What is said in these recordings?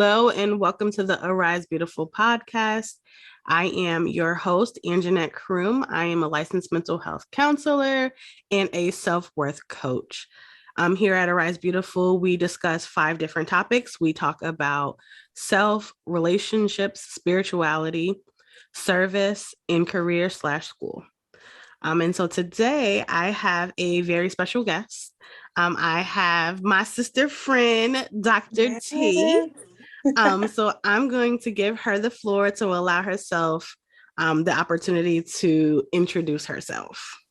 Hello and welcome to the Arise Beautiful podcast. I am your host, Anjanette Kroom. I am a licensed mental health counselor and a self-worth coach. Here at Arise Beautiful, we discuss 5 different topics. We talk about self, relationships, spirituality, service, and career/school. And so today I have a very special guest. I have my sister friend, Dr. T. So I'm going to give her the floor to allow herself the opportunity to introduce herself.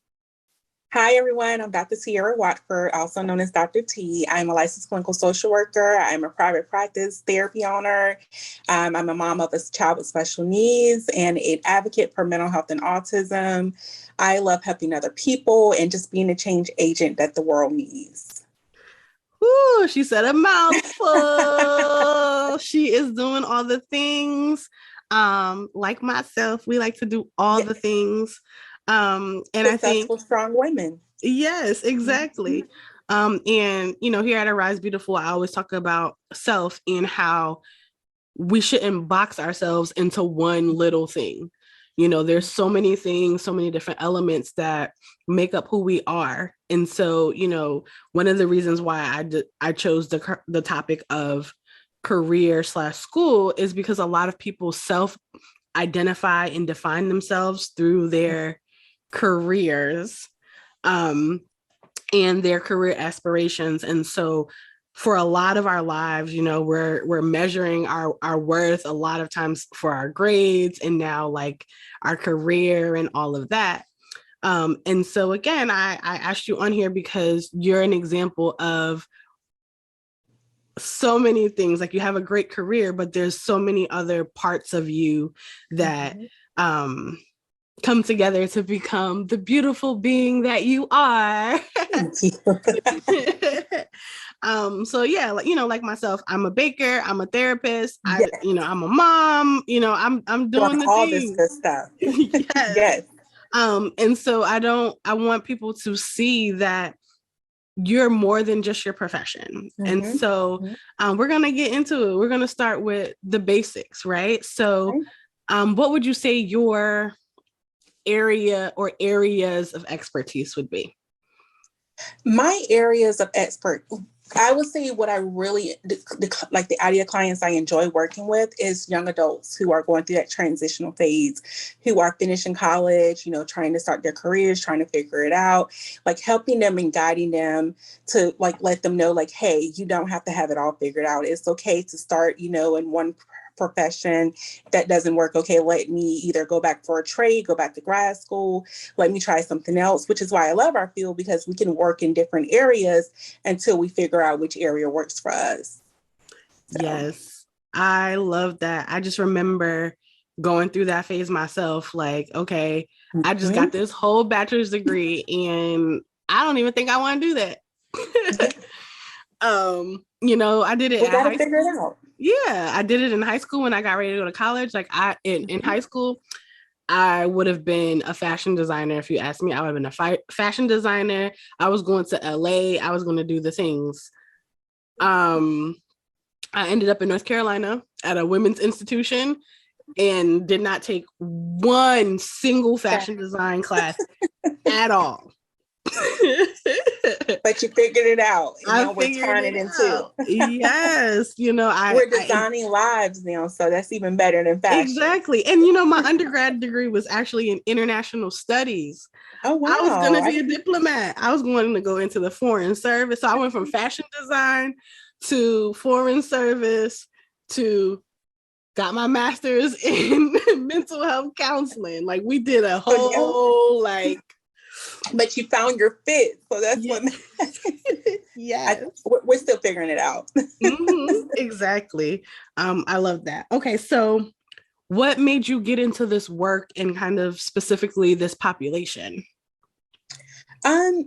Hi, everyone. I'm Dr. Tierra Watford, also known as Dr. T. I'm a licensed clinical social worker. I'm a private practice therapy owner. I'm a mom of a child with special needs and an advocate for mental health and autism. I love helping other people and just being a change agent that the world needs. Ooh, she said a mouthful. She is doing all the things. Like myself, we like to do all the things. And I think strong women. Yes, exactly. And here at Arise Beautiful, I always talk about self and how we shouldn't box ourselves into one little thing. There's so many things, so many different elements that make up who we are. And so, one of the reasons why I chose the topic of career/school is because a lot of people self-identify and define themselves through their careers and their career aspirations. And so for a lot of our lives, we're measuring our worth a lot of times for our grades and now like our career and all of that. And so again, I asked you on here because you're an example of so many things. Like you have a great career, but there's so many other parts of you that come together to become the beautiful being that you are. So yeah, like myself, I'm a baker, I'm a therapist, I'm a mom, I'm doing all this good stuff. Yes. And so I want people to see that you're more than just your profession. And so we're going to get into it. We're going to start with the basics, right? So what would you say your area or areas of expertise would be? My areas of I would say what I really like the ideal clients I enjoy working with is young adults who are going through that transitional phase, who are finishing college, trying to start their careers, trying to figure it out, like helping them and guiding them to like let them know like, hey, you don't have to have it all figured out. It's okay to start, in one profession that doesn't work. Okay, let me either go back for a trade, go back to grad school, let me try something else, which is why I love our field, because we can work in different areas until we figure out which area works for us. So. Yes, I love that. I just remember going through that phase myself, like, okay, I just got this whole bachelor's degree and I don't even think I want to do that. I did it. We gotta figure it out. Yeah, I did it in high school when I got ready to go to college. Like in high school, I would have been a fashion designer. If you asked me, I would have been a fashion designer. I was going to LA. I was going to do the things. I ended up in North Carolina at a women's institution and did not take one single fashion design class at all. But you figured it out. We're turning it into. Yes, we're designing lives now, so that's even better than fashion. Exactly. And my undergrad degree was actually in international studies. Oh wow! I was going to be a diplomat. I was going to go into the foreign service. So I went from fashion design to foreign service to got my master's in mental health counseling. Like we did a whole But you found your fit, so that's what. Yes, we're still figuring it out. Exactly. I love that. Okay, so what made you get into this work and kind of specifically this population? I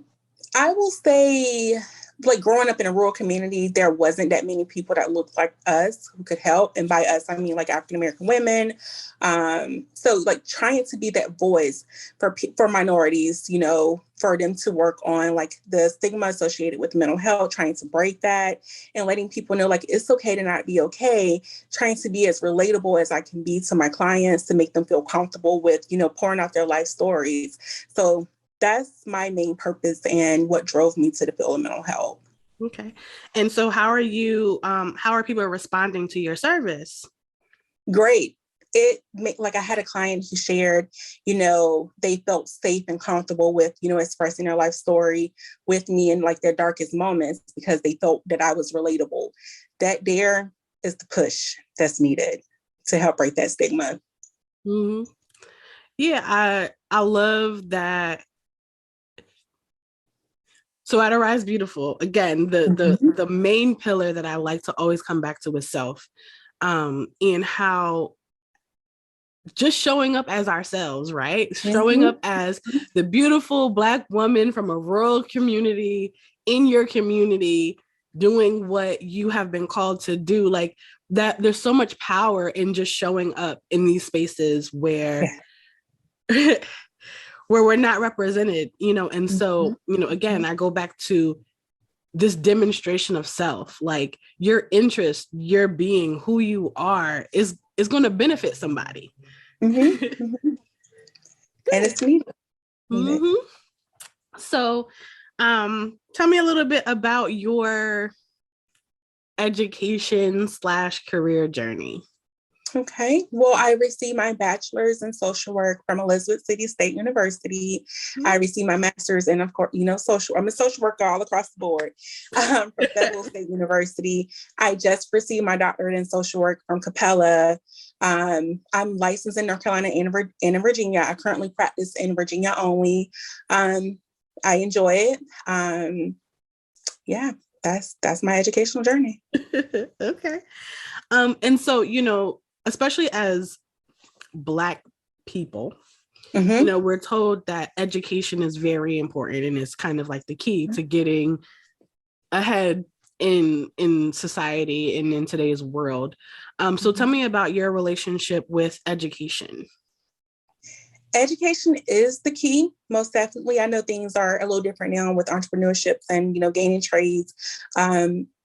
will say like growing up in a rural community, there wasn't that many people that looked like us who could help. And by us, I mean like African American women. So like trying to be that voice for minorities, you know, for them to work on like the stigma associated with mental health, trying to break that and letting people know like it's okay to not be okay, trying to be as relatable as I can be to my clients to make them feel comfortable with, you know, pouring out their life stories. So that's my main purpose and what drove me to the field of mental health. Okay. And so how are people responding to your service? Great. Like I had a client who shared, you know, they felt safe and comfortable with, you know, expressing their life story with me in like their darkest moments because they felt that I was relatable. That there is the push that's needed to help break that stigma. Mm-hmm. Yeah, I love that. So at Arise Beautiful, again, the main pillar that I like to always come back to is self, and how just showing up as ourselves, right? Showing up as the beautiful Black woman from a rural community in your community, doing what you have been called to do. Like that, there's so much power in just showing up in these spaces where where we're not represented, you know. And so, you know, again, I go back to this demonstration of self, like your interest, your being, who you are is going to benefit somebody. And it's needed. So tell me a little bit about your education/career journey. Okay. Well, I received my bachelor's in social work from Elizabeth City State University. I received my master's in, of course, you know, I'm a social worker all across the board from Federal State University. I just received my doctorate in social work from Capella. I'm licensed in North Carolina and in Virginia. I currently practice in Virginia only. I enjoy it. Yeah, that's my educational journey. Okay. And so, you know, especially as Black people, you know, we're told that education is very important and it's kind of like the key to getting ahead in society and in today's world. So tell me about your relationship with education. Education is the key, most definitely. I know things are a little different now with entrepreneurship and, you know, gaining trades.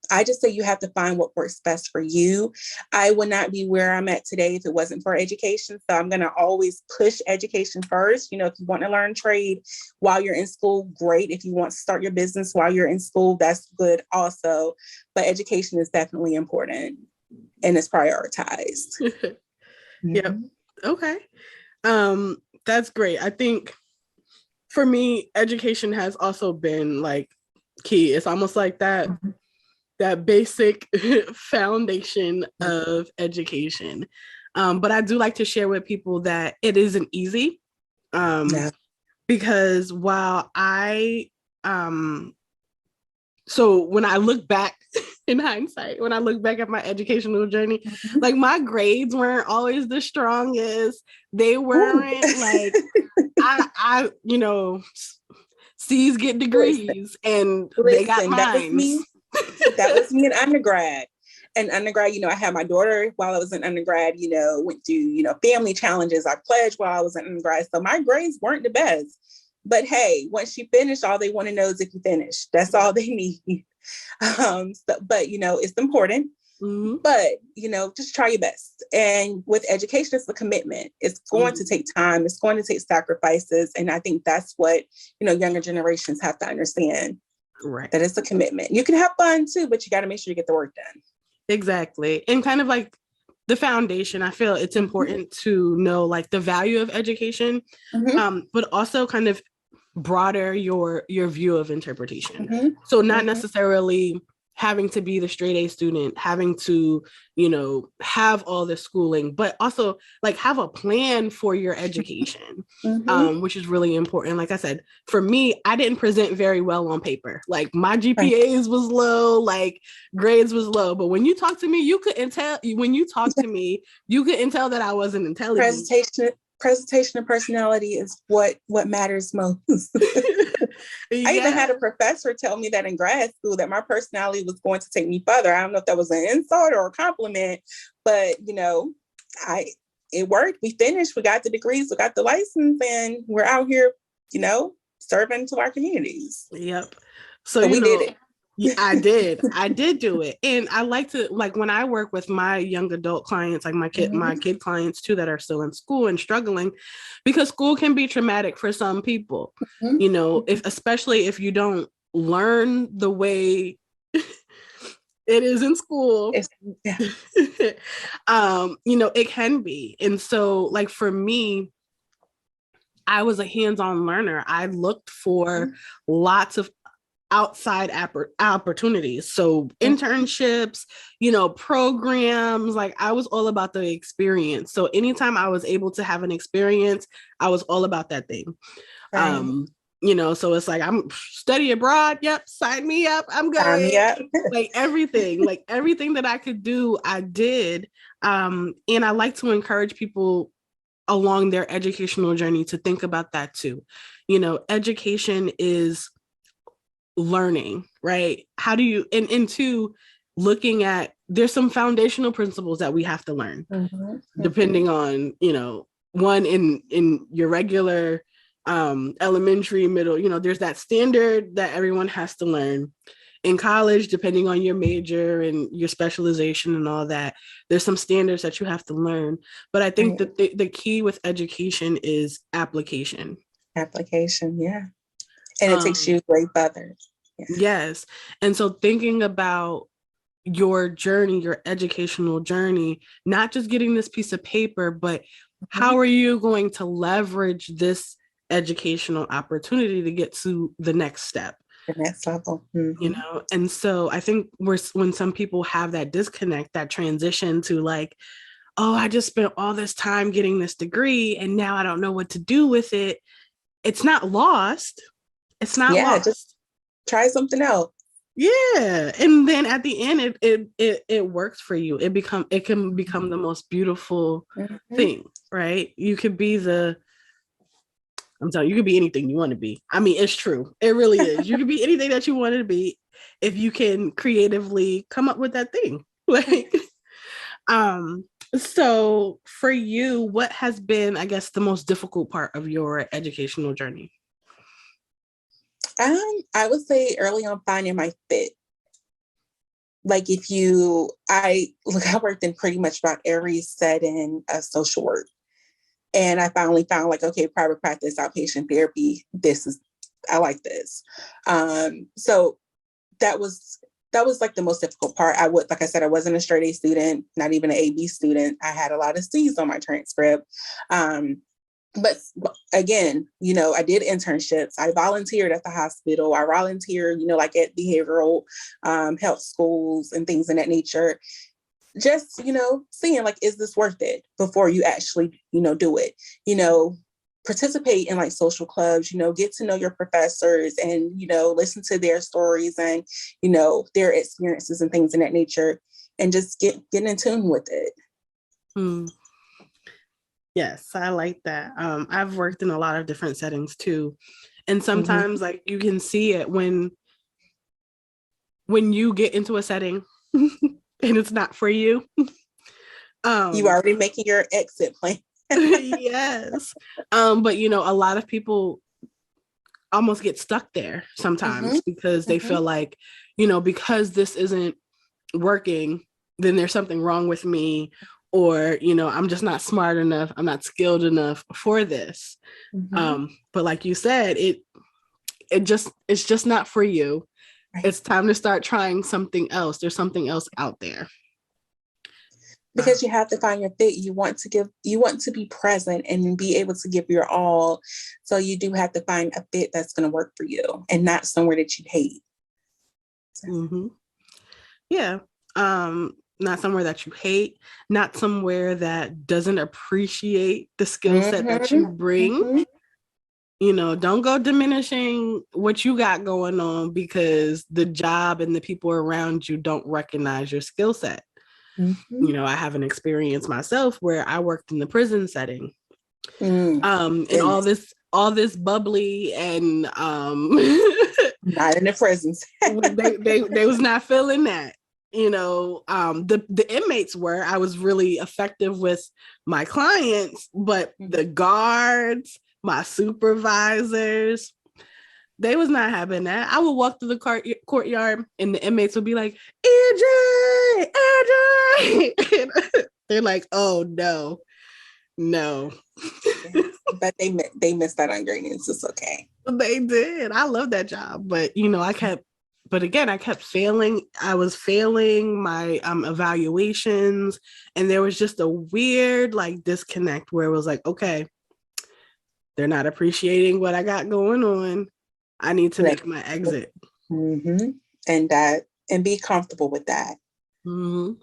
I just say you have to find what works best for you. I would not be where I'm at today if it wasn't for education. So I'm going to always push education first. You know, if you want to learn trade while you're in school, great. If you want to start your business while you're in school, that's good also. But education is definitely important and it's prioritized. Yep. Okay. That's great. I think for me, education has also been like key. It's almost like that basic foundation of education. But I do like to share with people that it isn't easy. Because while so when I look back in hindsight, when I look back at my educational journey, like my grades weren't always the strongest. They weren't like, I, you know, C's get degrees and they got mines. That was me in undergrad. And undergrad, you know, I had my daughter while I was in undergrad, you know, went through, you know, family challenges. I pledged while I was in undergrad. So my grades weren't the best. But hey, once she finished, all they want to know is if you finished. That's all they need. But, you know, it's important. But, you know, just try your best. And with education, it's a commitment. It's going to take time. It's going to take sacrifices. And I think that's what, you know, younger generations have to understand. Right. That it's a commitment. You can have fun too, but you got to make sure you get the work done. Exactly. And kind of like the foundation, I feel it's important to know like the value of education, but also kind of broader your view of interpretation. So not necessarily having to be the straight A student, having to, you know, have all the schooling, but also like have a plan for your education, which is really important. Like I said, for me, I didn't present very well on paper. Like my GPAs was low, like grades was low. But when you talk to me, you couldn't tell. When you talk to me, you couldn't tell that I wasn't intelligent. Presentation and personality is what matters most. I even had Yeah. a professor tell me that in grad school that my personality was going to take me further. I don't know if that was an insult or a compliment, but I it worked. We finished, we got the degrees, we got the license, and we're out here, serving to our communities. Yep. So, So we did it. yeah, I did do it. And I like to, like, when I work with my young adult clients, like my kid clients too, that are still in school and struggling, because school can be traumatic for some people, especially if you don't learn the way it is in school. Yeah. It can be. And so, like, for me, I was a hands-on learner. I looked for lots of outside opportunities. So internships, programs, like I was all about the experience. So anytime I was able to have an experience, I was all about that thing. Right. So it's like, I'm study abroad. Yep. Sign me up. I'm going. Yeah. like everything that I could do, I did. And I like to encourage people along their educational journey to think about that too. Education is learning, right? How do you, and two, looking at, there's some foundational principles that we have to learn, depending on, one in your regular elementary, middle, there's that standard that everyone has to learn. In college, depending on your major and your specialization and all that, there's some standards that you have to learn. But I think that the key with education is application. Application, yeah. And it takes you way further. Yeah. Yes. And so thinking about your journey, your educational journey, not just getting this piece of paper, but how are you going to leverage this educational opportunity to get to the next step? The next level. And so I think when some people have that disconnect, that transition to like, oh, I just spent all this time getting this degree and now I don't know what to do with it. It's not lost. It's not lost. Just try something else. Yeah. And then at the end, it works for you. It can become the most beautiful thing, right? You could be I'm telling you, you could be anything you want to be. I mean, it's true. It really is. You could be anything that you want to be if you can creatively come up with that thing. So for you, what has been, I guess, the most difficult part of your educational journey? I would say early on finding my fit. Like I worked in pretty much about every setting of social work. And I finally found like, okay, private practice, outpatient therapy, I like this. So that was like the most difficult part. Like I said, I wasn't a straight A student, not even an AB student. I had a lot of C's on my transcript. But again, I did internships. I volunteered at the hospital. I volunteered, like at behavioral health schools and things of that nature. Just, seeing like, is this worth it before you actually, do it, participate in like social clubs, get to know your professors and, listen to their stories and, their experiences and things of that nature and just get in tune with it. Yes, I like that. I've worked in a lot of different settings too. And sometimes like you can see it when you get into a setting and it's not for you. You already making your exit plan. Yes. But a lot of people almost get stuck there sometimes because they feel like, because this isn't working, then there's something wrong with me, or, I'm just not smart enough. I'm not skilled enough for this. But like you said, it's just not for you. Right. It's time to start trying something else. There's something else out there. Because you have to find your fit. You want to be present and be able to give your all. So you do have to find a fit that's going to work for you and not somewhere that you hate. So. Yeah. Not somewhere that you hate, not somewhere that doesn't appreciate the skill set that you bring. Don't go diminishing what you got going on because the job and the people around you don't recognize your skill set. I have an experience myself where I worked in the prison setting. And all this all this bubbly and Not in the presence. they was not feeling that. The inmates were. I was really effective with my clients, but the guards, my supervisors, they was not having that. I would walk through the courtyard and the inmates would be like, EJ. They're like, oh no. But they missed that on greatness. It's okay. They did. I love that job. But I kept failing. I was failing my evaluations, and there was just a weird disconnect where it was like, okay, they're not appreciating what I got going on. I need to make my exit. Mm-hmm. And be comfortable with that. Mm-hmm.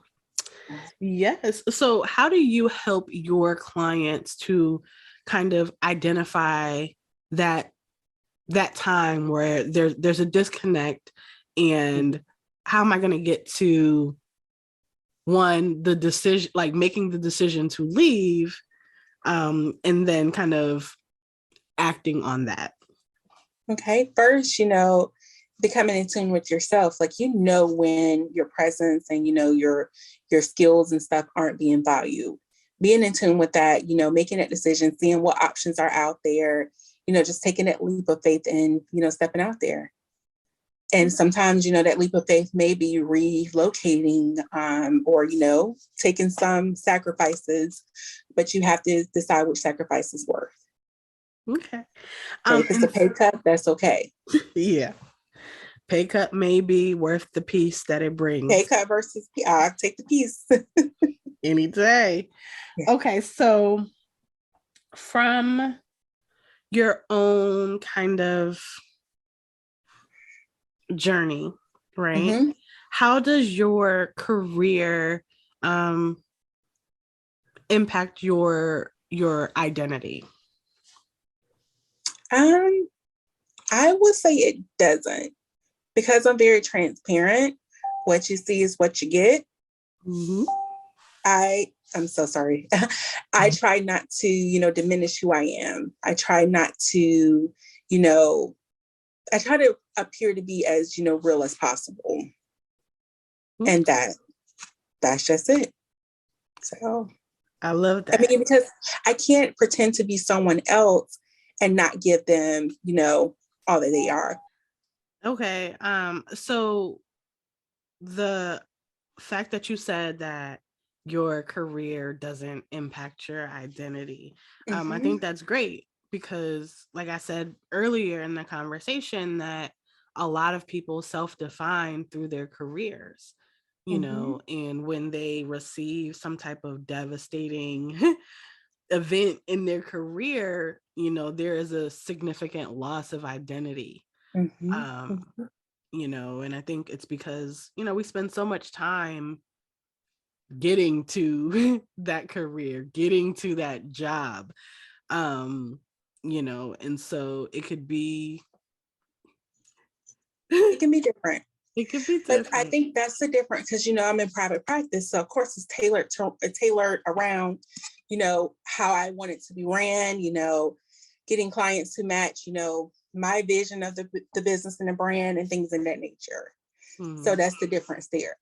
Yes. So how do you help your clients to kind of identify that time where there's a disconnect, and how am I going to get to the decision, making the decision to leave, and then kind of acting on that? Okay. First, becoming in tune with yourself, when your presence and your skills and stuff aren't being valued. Being in tune with that, making that decision, seeing what options are out there, just taking that leap of faith and stepping out there. And sometimes that leap of faith may be relocating, or taking some sacrifices, but you have to decide which sacrifice is worth. Okay. If it's a pay cut, that's okay. Yeah. Pay cut may be worth the peace that it brings. Pay cut versus I'll take the peace. Any day. Yeah. Okay, so from your own kind of journey, right? Mm-hmm. How does your career impact your identity? I would say it doesn't, because I'm very transparent. What you see is what you get. Mm-hmm. I'm so sorry. I try not to, diminish who I am. I try not to, I try to appear to be as, real as possible. Mm-hmm. And that's just it. So I love that. I mean, because I can't pretend to be someone else and not give them, all that they are. Okay. So the fact that you said that your career doesn't impact your identity, mm-hmm. I think that's great, because like I said earlier in the conversation, that a lot of people self-define through their careers, mm-hmm. And when they receive some type of devastating event in their career, there is a significant loss of identity. Mm-hmm. And I think it's because, we spend so much time getting to that career, getting to that job, and so it can be different. It could be different. But I think that's the difference, because, I'm in private practice. So of course it's tailored around, how I want it to be ran, getting clients to match, my vision of the business and the brand and things in that nature. Mm-hmm. So that's the difference there.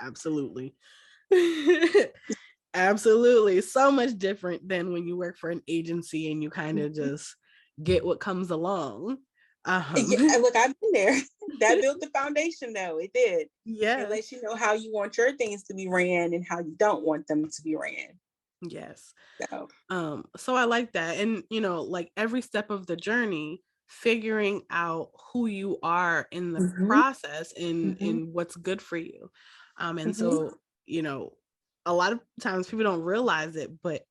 Absolutely. Absolutely. So much different than when you work for an agency and you kind of just get what comes along. Yeah, look, I've been there. That built the foundation, though. It did. Yeah. It lets you know how you want your things to be ran and how you don't want them to be ran. Yes. So I like that. And, every step of the journey, figuring out who you are in the mm-hmm. process and, mm-hmm. and what's good for you. And mm-hmm. so, a lot of times people don't realize it, but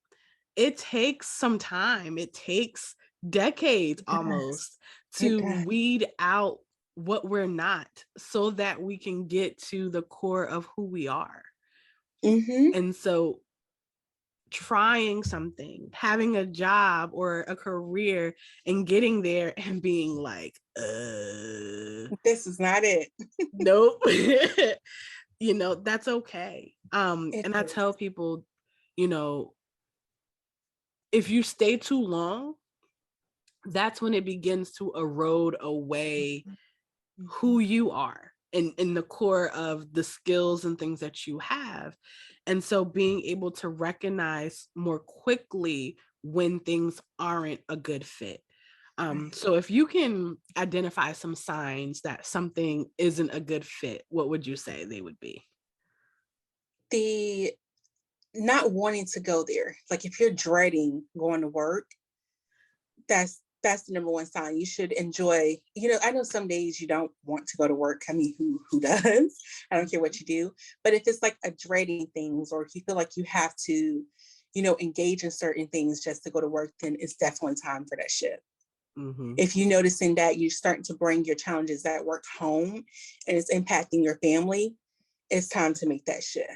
it takes some time. It takes decades almost to weed out what we're not, so that we can get to the core of who we are. Mm-hmm. And so trying something, having a job or a career and getting there and being like, this is not it. Nope. That's okay. And I tell people, if you stay too long, that's when it begins to erode away Mm-hmm. who you are and in the core of the skills and things that you have. And so being able to recognize more quickly when things aren't a good fit. So if you can identify some signs that something isn't a good fit, what would you say they would be? The not wanting to go there. Like if you're dreading going to work, that's the number one sign. You should enjoy, I know some days you don't want to go to work. I mean, who does? I don't care what you do. But if it's like a dreading things, or if you feel like you have to, engage in certain things just to go to work, then it's definitely time for that shift. Mm-hmm. If you're noticing that you're starting to bring your challenges at work home and it's impacting your family, it's time to make that shift.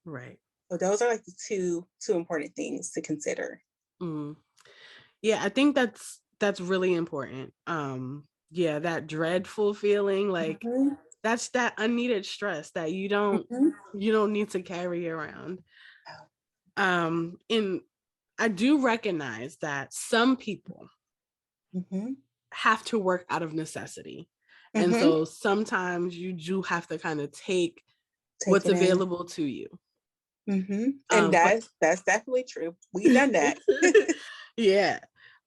Right. So those are like the two important things to consider. Mm. Yeah, I think that's really important. Yeah, that dreadful feeling, like Mm-hmm. that's that unneeded stress that you don't need to carry around. And I do recognize that some people Mm-hmm. have to work out of necessity. And Mm-hmm. so sometimes you do have to kind of take Take what's it in. available to you. Mm-hmm. And But that's definitely true. We've done that. yeah.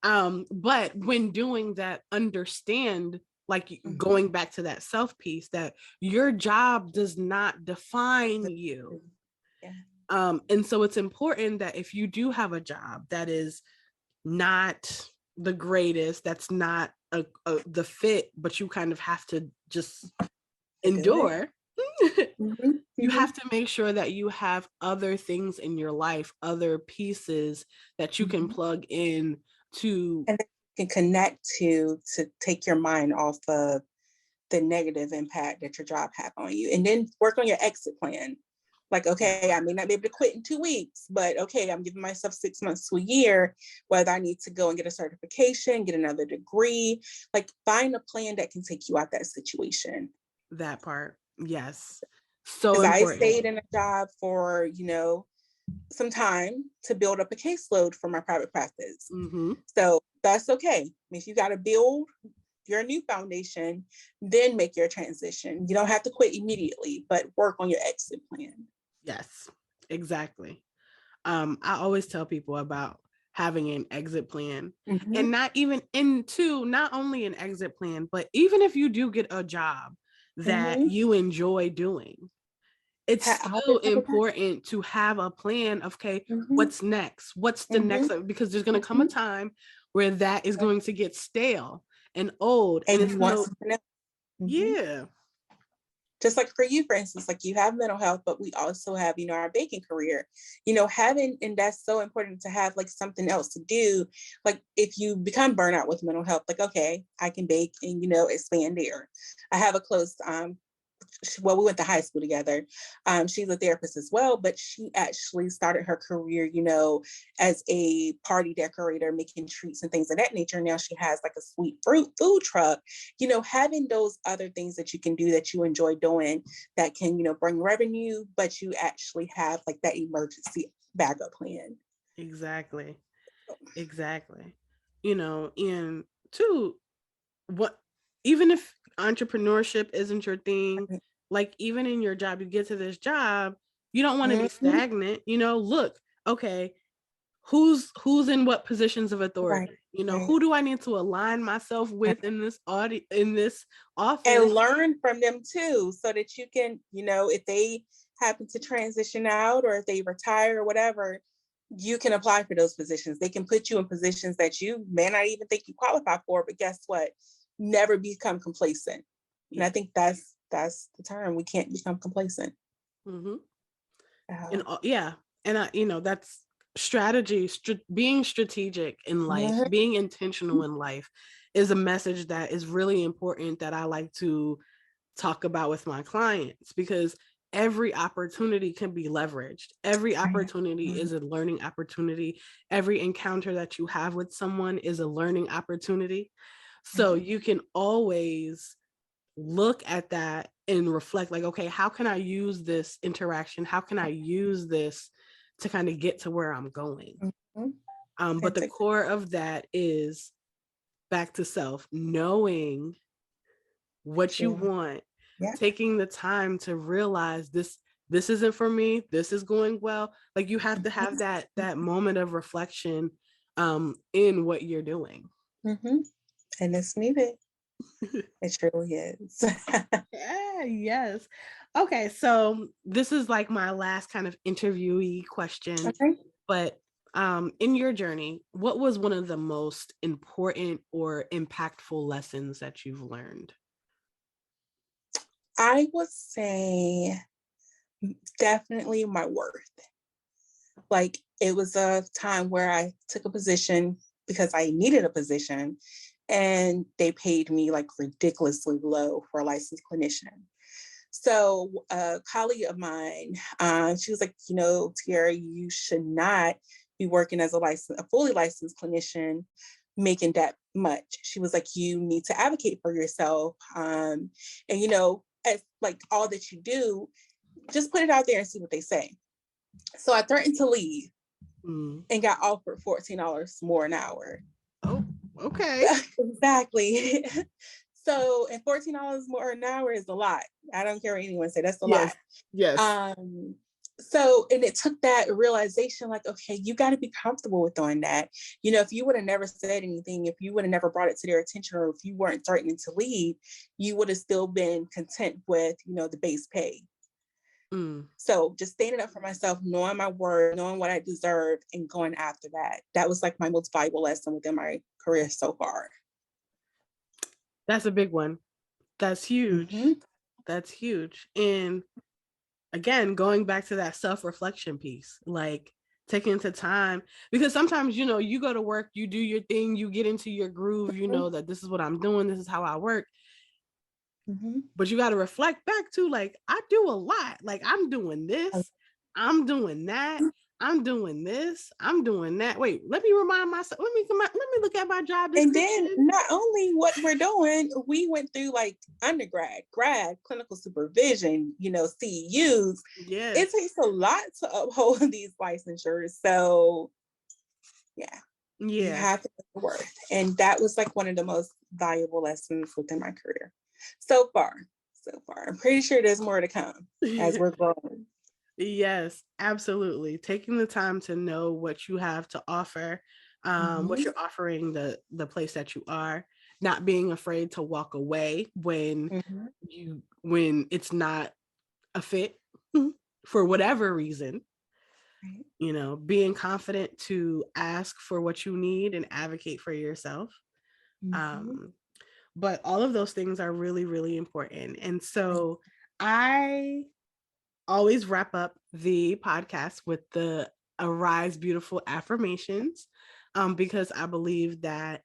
But when doing that, understand, like Mm-hmm. going back to that self piece, that your job does not define you. Yeah. And so it's important that if you do have a job that is not the greatest, that's not the fit, but you kind of have to just To do it. endure. Mm-hmm. You Mm-hmm. have to make sure that you have other things in your life, other pieces that you can Mm-hmm. plug in to. And then you can connect to take your mind off of the negative impact that your job have on you, and then work on your exit plan. Like, okay, I may not be able to quit in 2 weeks, but okay, I'm giving myself 6 months to a year, whether I need to go and get a certification, get another degree, like find a plan that can take you out that situation. That part, yes, so Because I important. stayed in a job for, some time to build up a caseload for my private practice. Mm-hmm. So that's okay. If you got to build your new foundation, then make your transition. You don't have to quit immediately, but work on your exit plan. Yes, exactly. I always tell people about having an exit plan, Mm-hmm. and not only an exit plan, but even if you do get a job that Mm-hmm. you enjoy doing, it's still Always have a plan. important to have a plan of, okay, Mm-hmm. what's next? What's the Mm-hmm. next? Because there's going to come a time where that is going to get stale and old. And And it's you want no, something else. Mm-hmm. yeah, Just like for you, for instance, like you have mental health, but we also have, our baking career, having, and that's so important to have like something else to do. Like if you become burnout with mental health, like, okay, I can bake and, expand there. I have a close well, we went to high school together. She's a therapist as well, but she actually started her career, as a party decorator, making treats and things of that nature. Now she has like a sweet fruit food truck. Having those other things that you can do that you enjoy doing that can, bring revenue, but you actually have like that emergency backup plan. exactly. Exactly. And two, what, even if entrepreneurship isn't your thing, like even in your job, you get to this job, you don't want to be Mm-hmm. stagnant. Look, okay, who's in what positions of authority? Right. Who do I need to align myself with in this And office? learn from them too, so that you can, if they happen to transition out or if they retire or whatever, you can apply for those positions. They can put you in positions that you may not even think you qualify for, but guess what? Never become complacent. And I Yeah. think that's the term. We can't become complacent. Mm-hmm. Uh, Yeah. And that's strategy, being strategic in life, mhm. being intentional in life is a message that is really important that I like to talk about with my clients, because every opportunity can be leveraged. Every opportunity is a learning opportunity. Every encounter that you have with someone is a learning opportunity. So you can always look at that and reflect, like, okay, how can I use this interaction? How can I use this to kind of get to where I'm going? Mhm. But the core of that is back to self, knowing what you True. want, Yeah. taking the time to realize this isn't for me, this is going well. Like you have to have that moment of reflection in what you're doing. Mm-hmm. And it's needed. It truly is. Yeah, yes. Okay, so this is like my last kind of interviewee question, Okay. but in your journey, what was one of the most important or impactful lessons that you've learned? I would say definitely my worth. Like it was a time where I took a position because I needed a position and they paid me like ridiculously low for a licensed clinician. So a colleague of mine, she was like, Tiara, you should not be working as a fully licensed clinician making that much. She was like, you need to advocate for yourself. And as like all that you do, just put it out there and see what they say. So I threatened to leave and got offered $14 more an hour. Oh, okay. Exactly. So, and $14 more an hour is a lot. I don't care what anyone say, that's a lot. Yes. So, and it took that realization, like, okay, you got to be comfortable with doing that. If you would have never said anything, if you would have never brought it to their attention, or if you weren't threatening to leave, you would have still been content with, the base pay. So just standing up for myself, knowing my worth, knowing what I deserve, and going after that. That was like my most valuable lesson within my career so far. That's a big one. That's huge. Mm-hmm. That's huge. And again, going back to that self-reflection piece, like taking the time, because sometimes, you go to work, you do your thing, you get into your groove, you know that this is what I'm doing, this is how I work. But you got to reflect back to, like, I do a lot. Like, I'm doing this, I'm doing that, I'm doing this, I'm doing that. Wait, let me remind myself. Let me look at my job description. And then not only what we're doing, we went through like undergrad, grad, clinical supervision, CEUs. Yes. It takes a lot to uphold these licensures. So yeah. You have to work. And that was like one of the most valuable lessons within my career. So far. I'm pretty sure there's more to come as we're growing. Yes, absolutely. Taking the time to know what you have to offer, what you're offering the place that you are, not being afraid to walk away when when it's not a fit for whatever reason. Right. Being confident to ask for what you need and advocate for yourself. But all of those things are really, really important. And so I always wrap up the podcast with the Arise Beautiful affirmations, because I believe that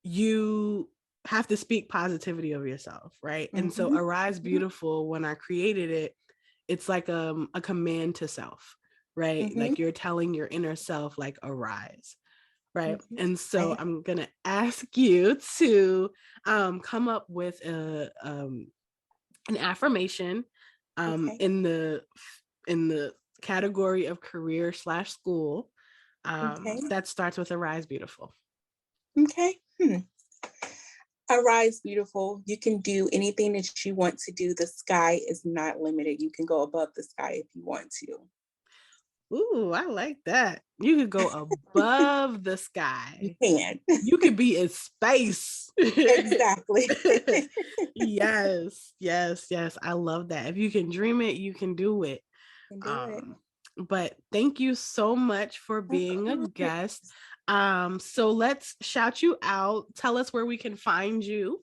you have to speak positivity of yourself, right? And so Arise Beautiful, when I created it, it's like a command to self, right? Like you're telling your inner self, like, arise. Right. And so I'm going to ask you to come up with an affirmation in the category of career/school that starts with Arise Beautiful. Okay. Arise Beautiful. You can do anything that you want to do. The sky is not limited. You can go above the sky if you want to. Ooh, I like that. You could go above the sky. You can. You could be in space. Exactly. Yes. I love that. If you can dream it, you can do it. But thank you so much for being a guest. So let's shout you out. Tell us where we can find you.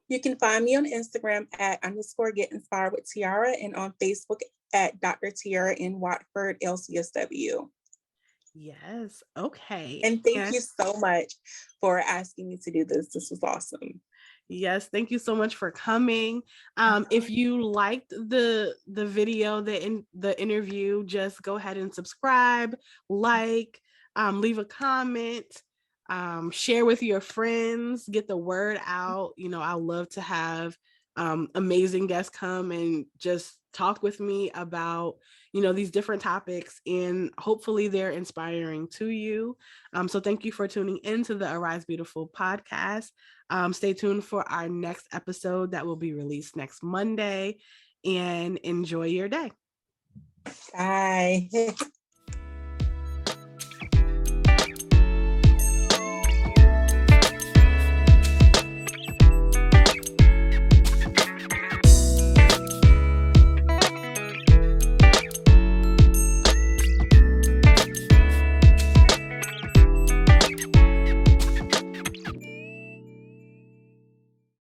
You can find me on Instagram at _Get Inspired with Tiara, and on Facebook at Dr. Tiara in Watford, LCSW. Yes. Okay. And thank you so much for asking me to do this. This was awesome. Yes, thank you so much for coming. If you liked the video, the interview, just go ahead and subscribe, like, leave a comment, share with your friends, get the word out. I love to have amazing guests come and just talk with me about, these different topics, and hopefully they're inspiring to you. So thank you for tuning into the Arise Beautiful podcast. Stay tuned for our next episode that will be released next Monday, and enjoy your day. Bye.